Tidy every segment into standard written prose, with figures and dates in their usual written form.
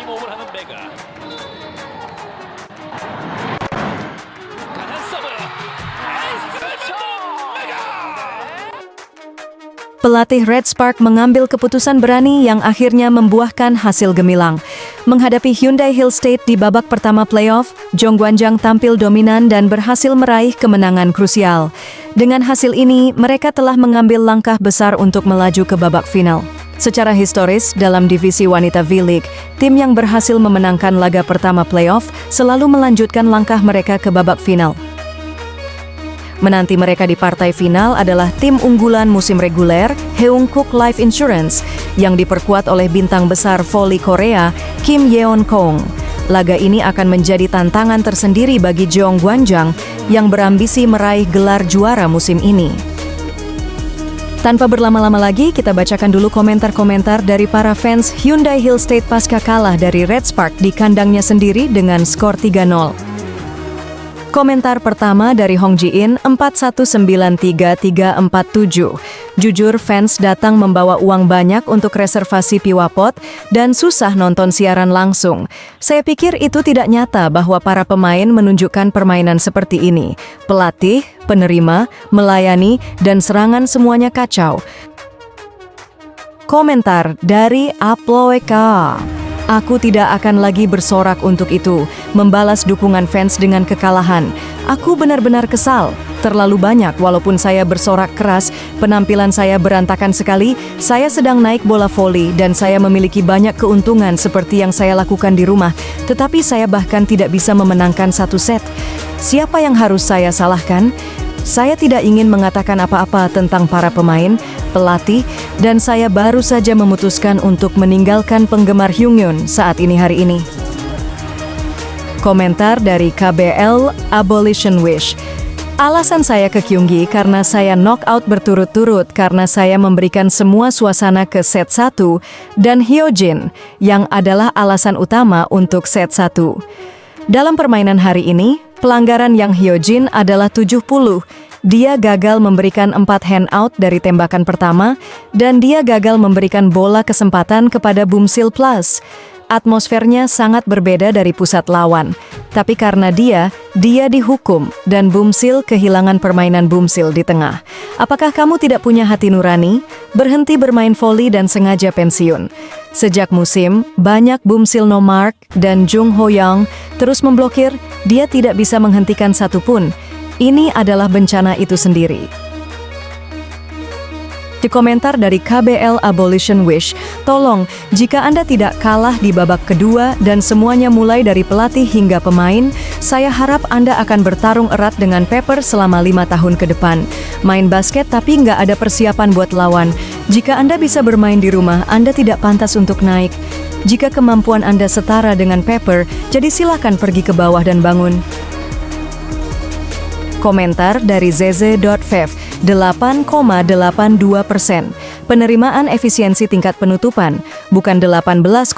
몸을 하는 메가. 강한 서브. 에이스를 만든 메가. Pelatih Red Spark mengambil keputusan berani yang akhirnya membuahkan hasil gemilang. Menghadapi Hyundai Hill State di babak pertama playoff, Jong Gwanjang tampil dominan dan berhasil meraih kemenangan krusial. Dengan hasil ini, mereka telah mengambil langkah besar untuk melaju ke babak final. Secara historis, dalam divisi wanita V-League, tim yang berhasil memenangkan laga pertama playoff selalu melanjutkan langkah mereka ke babak final. Menanti mereka di partai final adalah tim unggulan musim reguler Heungkook Life Insurance yang diperkuat oleh bintang besar voli Korea Kim Yeon Kong. Laga ini akan menjadi tantangan tersendiri bagi Jong Gwanjang yang berambisi meraih gelar juara musim ini. Tanpa berlama-lama lagi, kita bacakan dulu komentar-komentar dari para fans Hyundai Hill State pasca kalah dari Red Spark di kandangnya sendiri dengan skor 3-0. Komentar pertama dari Hong Ji-in 4193347. Jujur fans datang membawa uang banyak untuk reservasi Piwapot dan susah nonton siaran langsung. Saya pikir itu tidak nyata bahwa para pemain menunjukkan permainan seperti ini. Pelatih, penerima, melayani, dan serangan semuanya kacau. Komentar dari Aploeka. Aku tidak akan lagi bersorak untuk itu, membalas dukungan fans dengan kekalahan. Aku benar-benar kesal, terlalu banyak walaupun saya bersorak keras, penampilan saya berantakan sekali, saya sedang naik bola voli dan saya memiliki banyak keuntungan seperti yang saya lakukan di rumah, tetapi saya bahkan tidak bisa memenangkan satu set. Siapa yang harus saya salahkan? Saya tidak ingin mengatakan apa-apa tentang para pemain, pelatih, dan saya baru saja memutuskan untuk meninggalkan penggemar Hyungyun saat ini hari ini. Komentar dari KBL Abolition Wish. Alasan saya ke Kyunggi karena saya knockout berturut-turut karena saya memberikan semua suasana ke set 1 dan Hyojin yang adalah alasan utama untuk set 1. Dalam permainan hari ini, pelanggaran yang Hyojin adalah 70. Dia gagal memberikan 4 handout dari tembakan pertama dan dia gagal memberikan bola kesempatan kepada Bumsil Plus. Atmosfernya sangat berbeda dari pusat lawan. Tapi karena dia dihukum dan Bumsil kehilangan permainan Bumsil di tengah. Apakah kamu tidak punya hati nurani? Berhenti bermain voli dan sengaja pensiun. Sejak musim, banyak Bumsil No Mark dan Jung Ho Young terus memblokir, dia tidak bisa menghentikan satupun. Ini adalah bencana itu sendiri. Di komentar dari KBL Abolition Wish, tolong, jika Anda tidak kalah di babak kedua dan semuanya mulai dari pelatih hingga pemain, saya harap Anda akan bertarung erat dengan Pepper selama 5 tahun ke depan. Main basket tapi nggak ada persiapan buat lawan. Jika Anda bisa bermain di rumah, Anda tidak pantas untuk naik. Jika kemampuan Anda setara dengan Pepper, jadi silakan pergi ke bawah dan bangun. Komentar dari ZZ.fev, 8,82%. Penerimaan efisiensi tingkat penutupan, bukan 18,8%,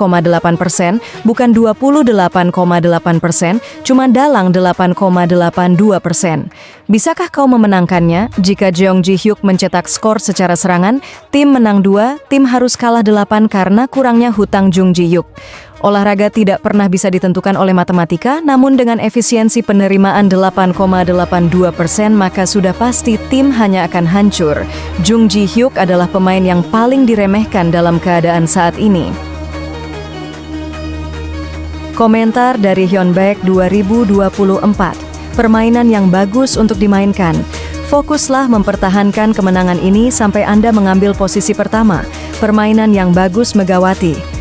bukan 28,8%, cuma dalang 8,82%. Bisakah kau memenangkannya? Jika Jeong Ji-hyuk mencetak skor secara serangan, tim menang 2, tim harus kalah 8 karena kurangnya hutang Jung Ji-hyuk. Olahraga tidak pernah bisa ditentukan oleh matematika, namun dengan efisiensi penerimaan 8,82%, maka sudah pasti tim hanya akan hancur. Jung Ji-hyuk adalah pemain yang paling diremehkan dalam keadaan saat ini. Komentar dari Hyunbaek 2024. Permainan yang bagus untuk dimainkan. Fokuslah mempertahankan kemenangan ini sampai Anda mengambil posisi pertama. Permainan yang bagus Megawati.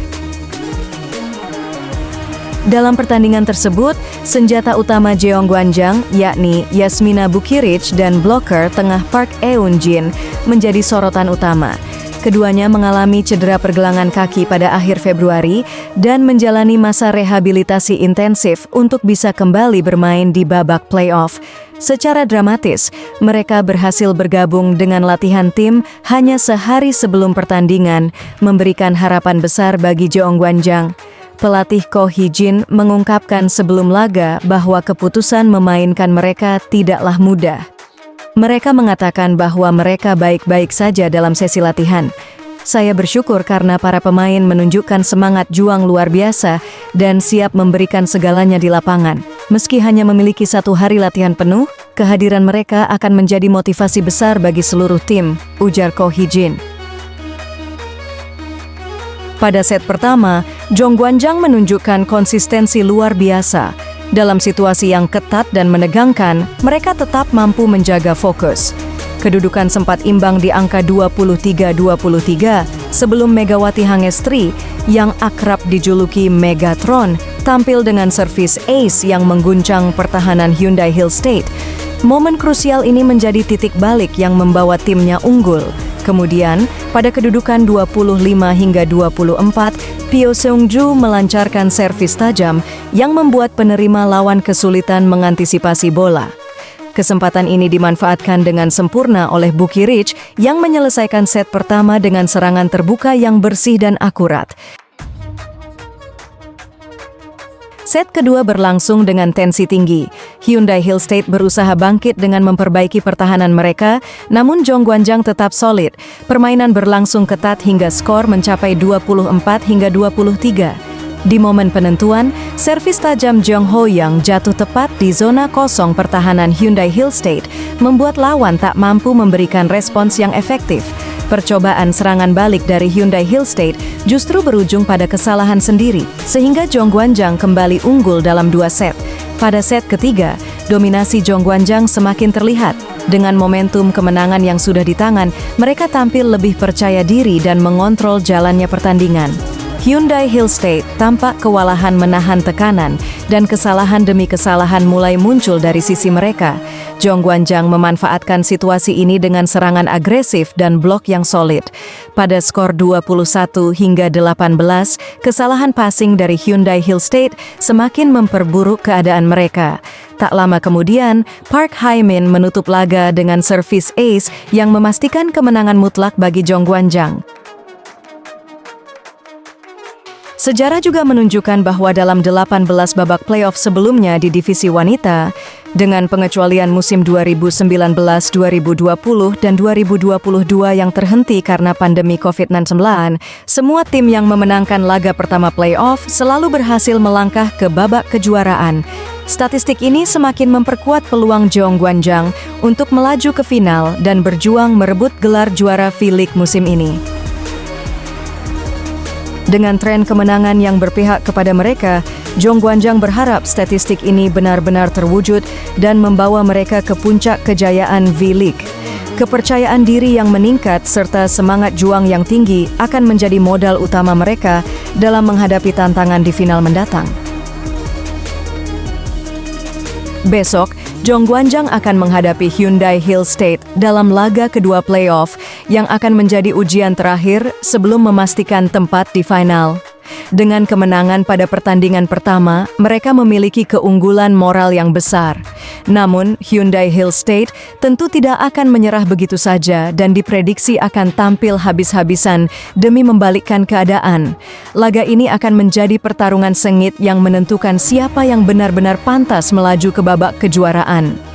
Dalam pertandingan tersebut, senjata utama Jeong Gwanjang, yakni Yasmina Bukirich dan bloker tengah Park Eun-jin, menjadi sorotan utama. Keduanya mengalami cedera pergelangan kaki pada akhir Februari dan menjalani masa rehabilitasi intensif untuk bisa kembali bermain di babak playoff. Secara dramatis, mereka berhasil bergabung dengan latihan tim hanya sehari sebelum pertandingan, memberikan harapan besar bagi Jeong Gwanjang. Pelatih Ko Hee-jin mengungkapkan sebelum laga bahwa keputusan memainkan mereka tidaklah mudah. Mereka mengatakan bahwa mereka baik-baik saja dalam sesi latihan. Saya bersyukur karena para pemain menunjukkan semangat juang luar biasa dan siap memberikan segalanya di lapangan. Meski hanya memiliki 1 hari latihan penuh, kehadiran mereka akan menjadi motivasi besar bagi seluruh tim, ujar Ko Hee-jin. Pada set pertama, Jong Gwanjang menunjukkan konsistensi luar biasa. Dalam situasi yang ketat dan menegangkan, mereka tetap mampu menjaga fokus. Kedudukan sempat imbang di angka 23-23 sebelum Megawati Hangestri yang akrab dijuluki Megatron tampil dengan servis ace yang mengguncang pertahanan Hyundai Hill State. Momen krusial ini menjadi titik balik yang membawa timnya unggul. Kemudian, pada kedudukan 25-24, Pyo Seung-ju melancarkan servis tajam yang membuat penerima lawan kesulitan mengantisipasi bola. Kesempatan ini dimanfaatkan dengan sempurna oleh Buki Rich yang menyelesaikan set pertama dengan serangan terbuka yang bersih dan akurat. Set kedua berlangsung dengan tensi tinggi. Hyundai Hill State berusaha bangkit dengan memperbaiki pertahanan mereka, namun Jong Gwanjang tetap solid. Permainan berlangsung ketat hingga skor mencapai 24-23. Di momen penentuan, servis tajam Jong Ho-young jatuh tepat di zona kosong pertahanan Hyundai Hill State, membuat lawan tak mampu memberikan respons yang efektif. Percobaan serangan balik dari Hyundai Hill State justru berujung pada kesalahan sendiri, sehingga Jong Gwanjang kembali unggul dalam 2 set. Pada set ketiga, dominasi Jong Gwanjang semakin terlihat. Dengan momentum kemenangan yang sudah di tangan, mereka tampil lebih percaya diri dan mengontrol jalannya pertandingan. Hyundai Hill State tampak kewalahan menahan tekanan dan kesalahan demi kesalahan mulai muncul dari sisi mereka. Jong Gwanjang memanfaatkan situasi ini dengan serangan agresif dan blok yang solid. Pada skor 21-18, kesalahan passing dari Hyundai Hill State semakin memperburuk keadaan mereka. Tak lama kemudian, Park Hae-min menutup laga dengan servis ace yang memastikan kemenangan mutlak bagi Jong Gwanjang. Sejarah juga menunjukkan bahwa dalam 18 babak playoff sebelumnya di divisi wanita, dengan pengecualian musim 2019-2020 dan 2022 yang terhenti karena pandemi COVID-19, semua tim yang memenangkan laga pertama playoff selalu berhasil melangkah ke babak kejuaraan. Statistik ini semakin memperkuat peluang Jong Gwanjang untuk melaju ke final dan berjuang merebut gelar juara V-League musim ini. Dengan tren kemenangan yang berpihak kepada mereka, Jong Gwanjang berharap statistik ini benar-benar terwujud dan membawa mereka ke puncak kejayaan V-League. Kepercayaan diri yang meningkat serta semangat juang yang tinggi akan menjadi modal utama mereka dalam menghadapi tantangan di final mendatang. Besok, Jong Gwanjang akan menghadapi Hyundai Hill State dalam laga kedua playoff yang akan menjadi ujian terakhir sebelum memastikan tempat di final. Dengan kemenangan pada pertandingan pertama, mereka memiliki keunggulan moral yang besar. Namun, Hyundai Hill State tentu tidak akan menyerah begitu saja dan diprediksi akan tampil habis-habisan demi membalikkan keadaan. Laga ini akan menjadi pertarungan sengit yang menentukan siapa yang benar-benar pantas melaju ke babak kejuaraan.